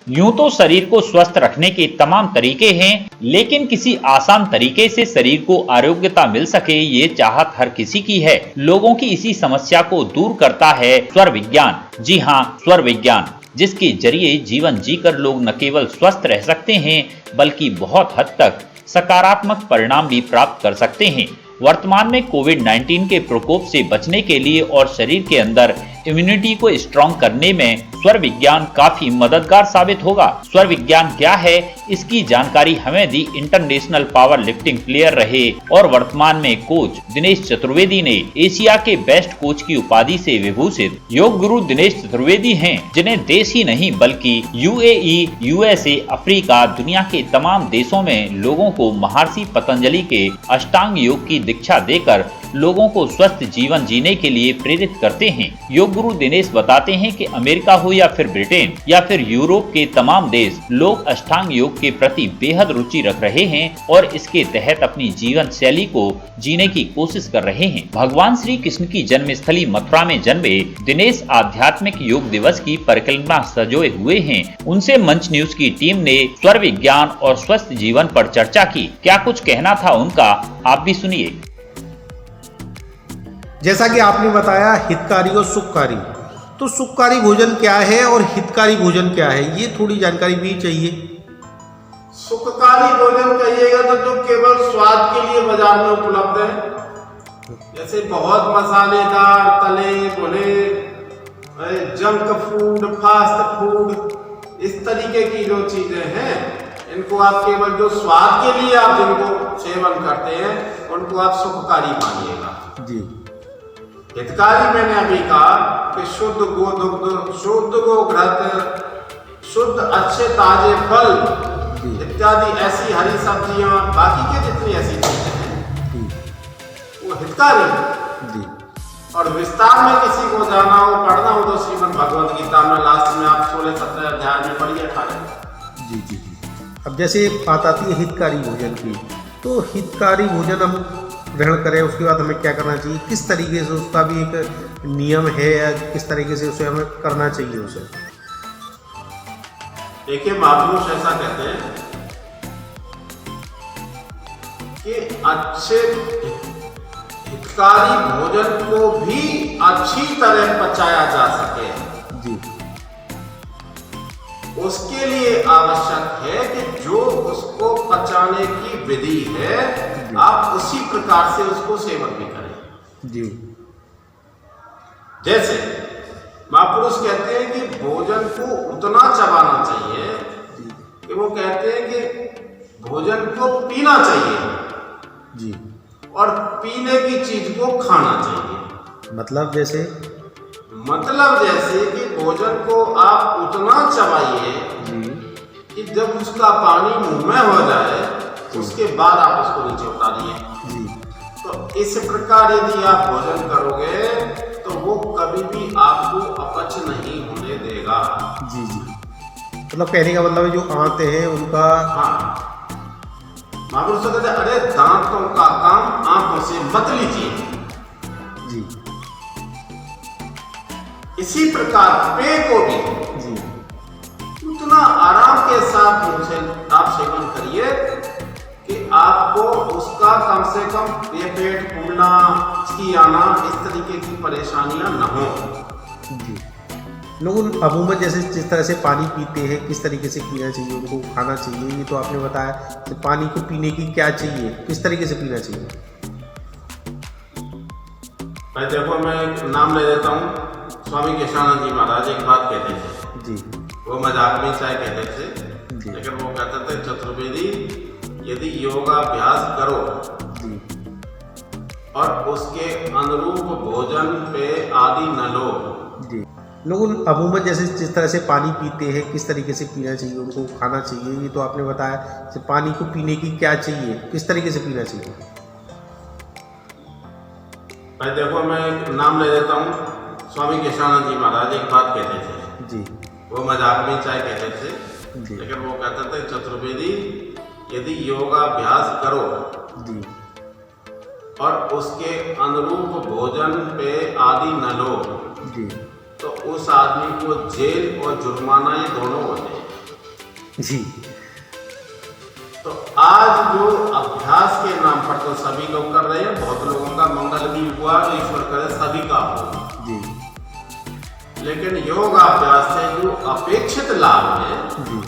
यूं तो शरीर को स्वस्थ रखने के तमाम तरीके हैं, लेकिन किसी आसान तरीके से शरीर को आरोग्यता मिल सके ये चाहत हर किसी की है। लोगों की इसी समस्या को दूर करता है स्वर विज्ञान। जी हाँ, स्वर विज्ञान, जिसके जरिए जीवन जीकर लोग न केवल स्वस्थ रह सकते हैं बल्कि बहुत हद तक सकारात्मक परिणाम भी प्राप्त कर सकते हैं। वर्तमान में कोविड-19 के प्रकोप से बचने के लिए और शरीर के अंदर इम्यूनिटी को स्ट्रॉन्ग करने में स्वर विज्ञान काफी मददगार साबित होगा। स्वर विज्ञान क्या है, इसकी जानकारी हमें दी इंटरनेशनल पावर लिफ्टिंग प्लेयर रहे और वर्तमान में कोच दिनेश चतुर्वेदी ने एशिया के बेस्ट कोच की उपाधि से विभूषित योग गुरु दिनेश चतुर्वेदी हैं, जिन्हें देश ही नहीं बल्कि यूएई, यूएसए, अफ्रीका, दुनिया के तमाम देशों में लोगों को महर्षि पतंजलि के अष्टांग योग की दीक्षा देकर लोगों को स्वस्थ जीवन जीने के लिए प्रेरित करते हैं। योग गुरु दिनेश बताते हैं कि अमेरिका हो या फिर ब्रिटेन या फिर यूरोप के तमाम देश, लोग अष्टांग योग के प्रति बेहद रुचि रख रहे हैं और इसके तहत अपनी जीवन शैली को जीने की कोशिश कर रहे हैं। भगवान श्री कृष्ण की जन्मस्थली मथुरा में जन्मे दिनेश आध्यात्मिक योग दिवस की परिकल्पना सजोए हुए हैं। उनसे मंच न्यूज की टीम ने स्वर विज्ञान और स्वस्थ जीवन पर चर्चा की। क्या कुछ कहना था उनका, आप भी सुनिए। जैसा कि आपने बताया हितकारी और सुखकारी, तो सुखकारी भोजन क्या है और हितकारी भोजन क्या है, ये थोड़ी जानकारी भी चाहिए। सुखकारी भोजन कहिएगा तो जो केवल स्वाद के लिए बाजार में उपलब्ध है, जैसे बहुत मसालेदार, तले भुने, जंक फूड, फास्ट फूड, इस तरीके की जो चीजें हैं, इनको आप केवल जो स्वाद के लिए आप जिनको सेवन करते हैं उनको आप सुखकारी मानिएगा जी। हितकारी मैंने अभी कहा कि शुद्ध गोदुग्ध, शुद्ध गोघृत, शुद्ध अच्छे ताजे फल इत्यादि ऐसी हरी सब्जियां, बाकी के जितनी ऐसी चीजें हैं वो हितकारी जी। और विस्तार में किसी को जाना हो, पढ़ना हो तो श्रीमद् भगवद गीता में लास्ट में आप 16-17 अध्याय में पढ़िए 18। जी जी जी। अब जैसे बात आती है हितकारी भोजन की, तो हितकारी भोजन हम ग्रहण करें उसके बाद हमें क्या करना चाहिए, किस तरीके से, उसका भी एक नियम है या किस तरीके से उसे हमें करना चाहिए उसे। देखिए महापुरुष ऐसा कहते हैं कि अच्छे हितकारी भोजन को भी अच्छी तरह पचाया जा सके जी, उसके लिए आवश्यक है कि जो उसको पचाने की विधि है आप उसी प्रकार से उसको सेवन भी करें जी। जैसे महापुरुष कहते हैं कि भोजन को उतना चबाना चाहिए कि वो कहते हैं कि भोजन को पीना चाहिए जी। और पीने की चीज को खाना चाहिए। मतलब जैसे कि भोजन को आप उतना चबाइए कि जब उसका पानी मुंह में हो जाए उसके बाद आप उसको नीचे उतारिए जी। तो इस प्रकार यदि आप भोजन करोगे तो वो कभी भी आपको अपच नहीं होने देगा। जी जी। मतलब कहने का मतलब है जो आते हैं उनका, हाँ, महापुरुष कहते हैं अरे दांतों का काम आंखों से मत लीजिए जी। इसी प्रकार पेय को भी जी उतना आराम के साथ उनसे आप सेवन करिए कि आपको उसका कम से कम ये पेट फूलना, की आना, इस तरीके की परेशानियां न हो जी। लोग अमूमन जैसे जिस तरह से पानी पीते हैं किस तरीके से पीना चाहिए, उनको खाना चाहिए, ये तो आपने बताया कि पानी को पीने की क्या चाहिए, किस तरीके से पीना चाहिए। भाई देखो मैं एक नाम ले देता हूँ, स्वामी केशानंद जी महाराज एक बात कहते थे जी। वो मजाक में चाहे कहते थे, लेकिन वो कहते थे चतुर्वेदी यदि योगाभ्यास करो जी और उसके अनुरूप भोजन पे आदि न लो। जी। लोग अमूमन जैसे जिस तरह से पानी पीते हैं किस तरीके से पीना चाहिए, उनको खाना चाहिए, ये तो आपने बताया कि पानी को पीने की क्या चाहिए, किस तरीके से पीना चाहिए। भाई देखो मैं एक नाम ले देता हूँ, स्वामी केशानंद जी महाराज एक बात कहते थे जी। वो मजाक में चाहे कहते थे, लेकिन वो कहते थे चतुर्वेदी यदि योगाभ्यास करो जी और उसके अनुरूप भोजन पे आदि न लो जी तो उस आदमी को जेल और जुर्माना ये दोनों होते हैं। जी। तो आज जो अभ्यास के नाम पर तो सभी लोग कर रहे हैं, बहुत लोगों का मंगल भी हुआ, तो ईश्वर करे सभी का हो। जी। लेकिन योगाभ्यास से जो अपेक्षित लाभ है जी।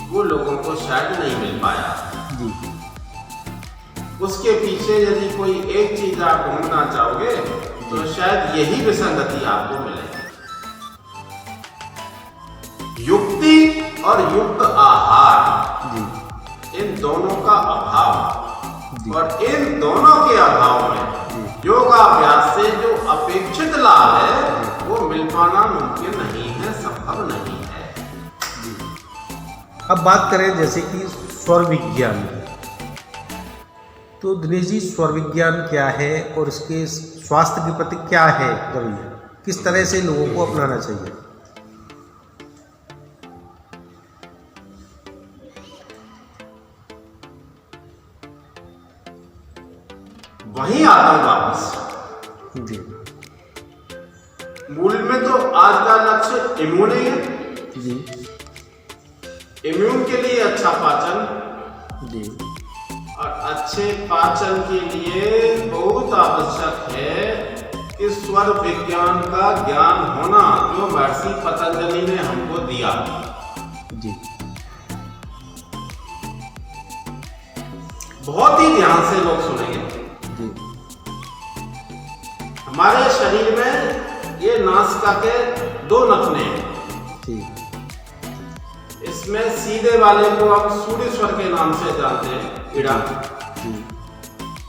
वो लोगों को शायद नहीं मिल पाया। जी। उसके पीछे यदि कोई एक चीज आप ढूंढना चाहोगे तो शायद यही विसंगति आपको मिलेगी। युक्ति और युक्त आहार, जी। इन दोनों का अभाव, जी। और इन दोनों के अभाव में योगाभ्यास से जो अपेक्षित लाभ है वो मिल पाना मुमकिन नहीं है, संभव नहीं है। अब बात करें जैसे कि स्वर विज्ञान की, तो दिनेश जी स्वर विज्ञान क्या है और इसके स्वास्थ्य के प्रति क्या है रवैया, किस तरह से लोगों को अपनाना चाहिए? वहीं आता हूं वापस। जी। मूल में तो आज का लक्ष्य इम्यून ही है। जी। इम्यून के लिए अच्छा पाचन, जी। और अच्छे पाचन के लिए बहुत आवश्यक है कि स्वर विज्ञान का ज्ञान होना, जो महर्षि पतंजलि ने हमको दिया। जी। बहुत ही ध्यान से लोग सुनेंगे। जी। हमारे शरीर में ये नासिका के दो नथने हैं। जी। इसमें सीधे वाले को हम सूर्य स्वर के नाम से जानते हैं, इड़ा। जी।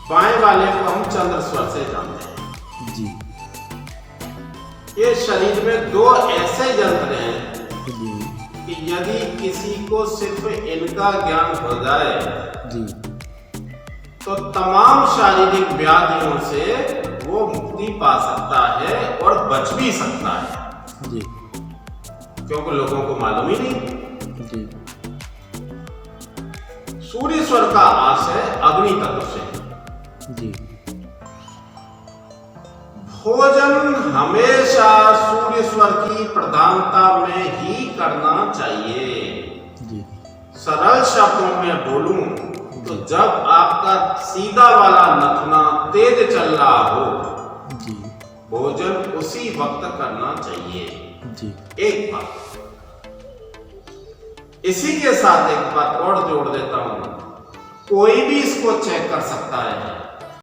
बाएं वाले को हम चंद्र स्वर से जानते हैं। जी। ये शरीर में दो ऐसे यंत्र हैं जी। कि यदि किसी को सिर्फ इनका ज्ञान हो जाए जी। तो तमाम शारीरिक व्याधियों से वो मुक्ति पा सकता है और बच भी सकता है। जी। क्योंकि लोगों को मालूम ही नहीं। जी। सूर्य स्वर का आशय अग्नि तत्व से। जी। भोजन हमेशा सूर्य स्वर की प्रधानता में ही करना चाहिए। जी। सरल शब्दों में बोलूं तो जब आपका सीधा वाला नथना तेज चल रहा हो, जी। भोजन उसी वक्त करना चाहिए। जी। एक बात, इसी के साथ एक बात और जोड़ देता हूं, कोई भी इसको चेक कर सकता है